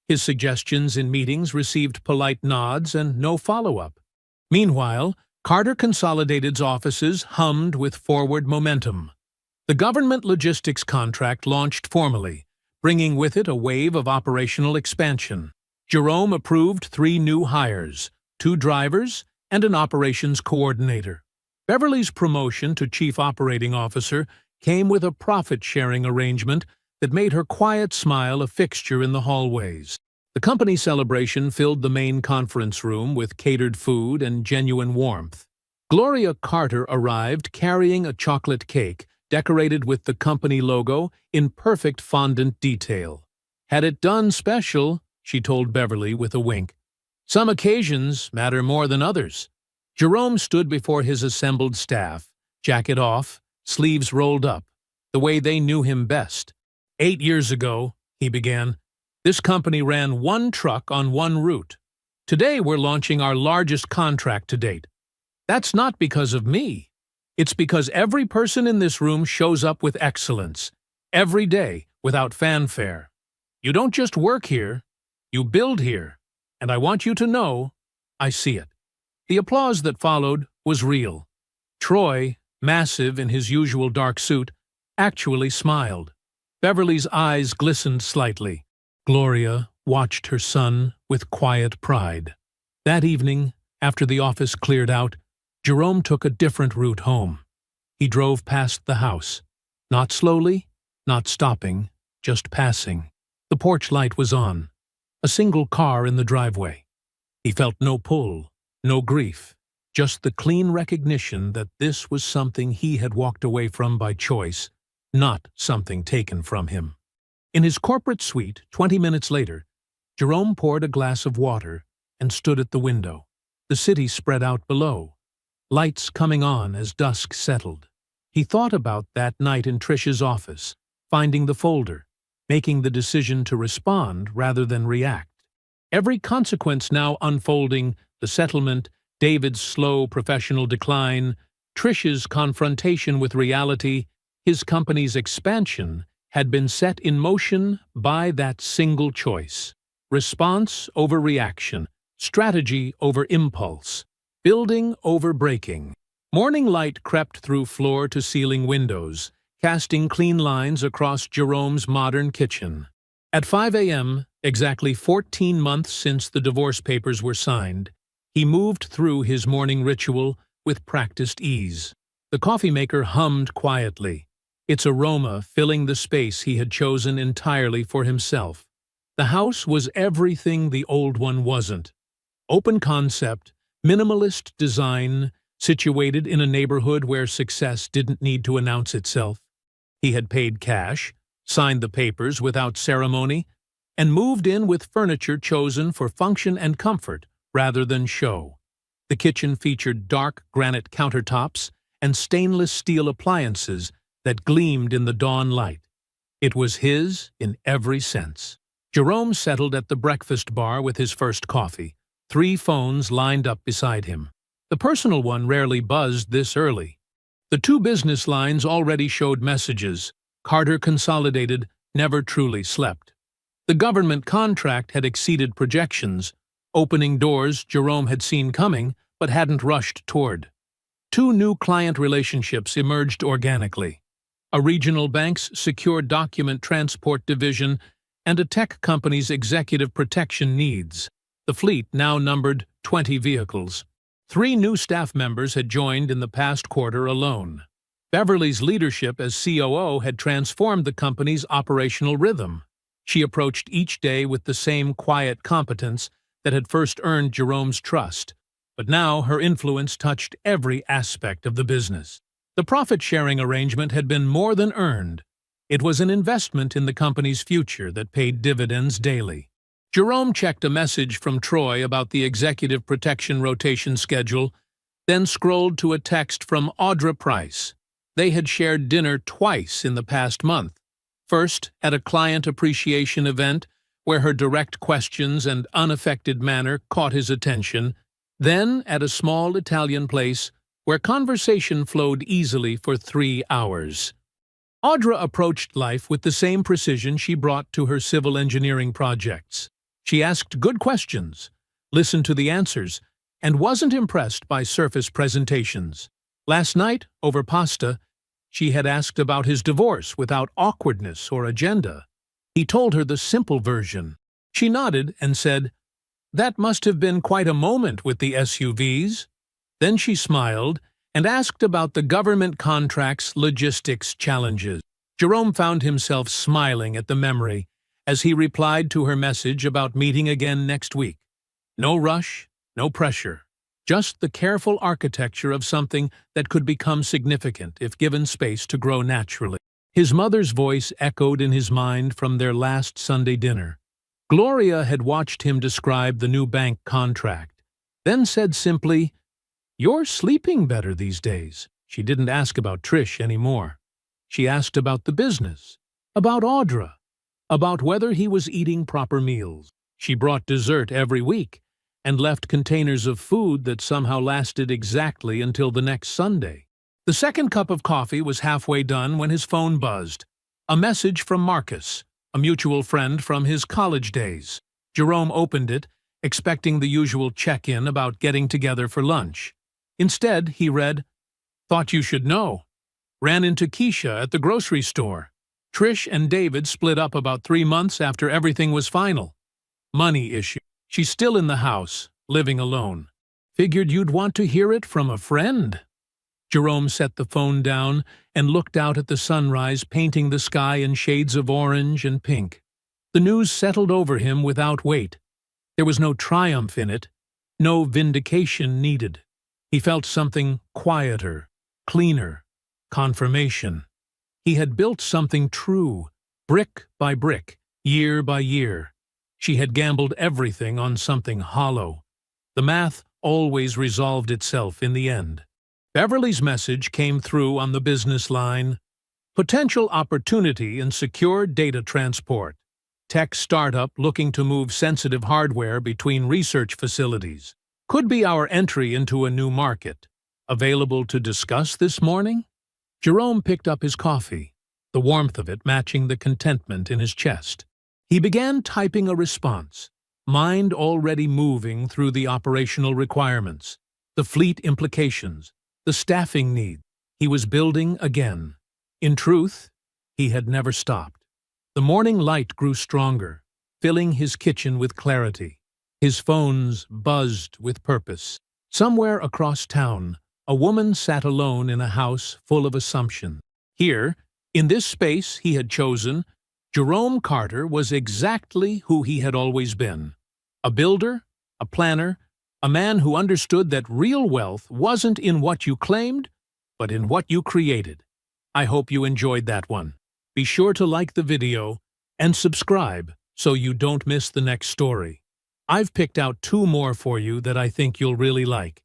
His suggestions in meetings received polite nods and no follow-up. Meanwhile, Carter Consolidated's offices hummed with forward momentum. The government logistics contract launched formally, bringing with it a wave of operational expansion. Jerome approved 3 new hires, 2 drivers, and an operations coordinator. Beverly's promotion to chief operating officer came with a profit-sharing arrangement that made her quiet smile a fixture in the hallways. The company celebration filled the main conference room with catered food and genuine warmth. Gloria Carter arrived carrying a chocolate cake decorated with the company logo in perfect fondant detail. Had it done special, she told Beverly with a wink. Some occasions matter more than others. Jerome stood before his assembled staff, jacket off, sleeves rolled up, the way they knew him best. 8 years ago, he began, this company ran 1 truck on 1 route. Today we're launching our largest contract to date. That's not because of me. It's because every person in this room shows up with excellence, every day, without fanfare. You don't just work here, you build here, and I want you to know, I see it." The applause that followed was real. Troy, massive in his usual dark suit, actually smiled. Beverly's eyes glistened slightly. Gloria watched her son with quiet pride. That evening, after the office cleared out, Jerome took a different route home. He drove past the house. Not slowly, not stopping, just passing. The porch light was on. A single car in the driveway. He felt no pull, no grief, just the clean recognition that this was something he had walked away from by choice, not something taken from him. In his corporate suite, 20 minutes later, Jerome poured a glass of water and stood at the window. The city spread out below, lights coming on as dusk settled. He thought about that night in Trish's office, finding the folder, making the decision to respond rather than react. Every consequence now unfolding: the settlement, David's slow professional decline, Trish's confrontation with reality, his company's expansion, had been set in motion by that single choice. Response over reaction, strategy over impulse, building over breaking. Morning light crept through floor-to-ceiling windows, casting clean lines across Jerome's modern kitchen. At 5 a.m., exactly 14 months since the divorce papers were signed, he moved through his morning ritual with practiced ease. The coffee maker hummed quietly, its aroma filling the space he had chosen entirely for himself. The house was everything the old one wasn't. Open concept, minimalist design, situated in a neighborhood where success didn't need to announce itself. He had paid cash, signed the papers without ceremony, and moved in with furniture chosen for function and comfort rather than show. The kitchen featured dark granite countertops and stainless steel appliances that gleamed in the dawn light. It was his in every sense. Jerome settled at the breakfast bar with his first coffee, 3 phones lined up beside him. The personal one rarely buzzed this early. The 2 business lines already showed messages. Carter Consolidated never truly slept. The government contract had exceeded projections, opening doors Jerome had seen coming but hadn't rushed toward. 2 new client relationships emerged organically: a regional bank's secure document transport division and a tech company's executive protection needs. The fleet now numbered 20 vehicles. 3 new staff members had joined in the past quarter alone. Beverly's leadership as COO had transformed the company's operational rhythm. She approached each day with the same quiet competence that had first earned Jerome's trust, but now her influence touched every aspect of the business. The profit-sharing arrangement had been more than earned. It was an investment in the company's future that paid dividends daily. Jerome checked a message from Troy about the executive protection rotation schedule, then scrolled to a text from Audra Price. They had shared dinner twice in the past month. First, at a client appreciation event, where her direct questions and unaffected manner caught his attention, then at a small Italian place where conversation flowed easily for 3 hours. Audra approached life with the same precision she brought to her civil engineering projects. She asked good questions, listened to the answers, and wasn't impressed by surface presentations. Last night, over pasta, she had asked about his divorce without awkwardness or agenda. He told her the simple version. She nodded and said, "That must have been quite a moment with the SUVs." Then she smiled and asked about the government contract's logistics challenges. Jerome found himself smiling at the memory as he replied to her message about meeting again next week. No rush, no pressure, just the careful architecture of something that could become significant if given space to grow naturally. His mother's voice echoed in his mind from their last Sunday dinner. Gloria had watched him describe the new bank contract, then said simply, "You're sleeping better these days." She didn't ask about Trish anymore. She asked about the business, about Audra, about whether he was eating proper meals. She brought dessert every week, and left containers of food that somehow lasted exactly until the next Sunday. The second cup of coffee was halfway done when his phone buzzed. A message from Marcus, a mutual friend from his college days. Jerome opened it, expecting the usual check-in about getting together for lunch. Instead, he read, "Thought you should know. Ran into Keisha at the grocery store. Trish and David split up about 3 months after everything was final. Money issue. She's still in the house, living alone. Figured you'd want to hear it from a friend." Jerome set the phone down and looked out at the sunrise painting the sky in shades of orange and pink. The news settled over him without weight. There was no triumph in it, no vindication needed. He felt something quieter, cleaner, confirmation. He had built something true, brick by brick, year by year. She had gambled everything on something hollow. The math always resolved itself in the end. Beverly's message came through on the business line. Potential opportunity in secure data transport. Tech startup looking to move sensitive hardware between research facilities. Could be our entry into a new market. Available to discuss this morning? Jerome picked up his coffee, the warmth of it matching the contentment in his chest. He began typing a response, mind already moving through the operational requirements, the fleet implications, the staffing needs. He was building again. In truth, he had never stopped. The morning light grew stronger, filling his kitchen with clarity. His phones buzzed with purpose. Somewhere across town, a woman sat alone in a house full of assumption. Here, in this space he had chosen, Jerome Carter was exactly who he had always been. A builder, a planner, a man who understood that real wealth wasn't in what you claimed, but in what you created. I hope you enjoyed that one. Be sure to like the video and subscribe so you don't miss the next story. I've picked out 2 more for you that I think you'll really like.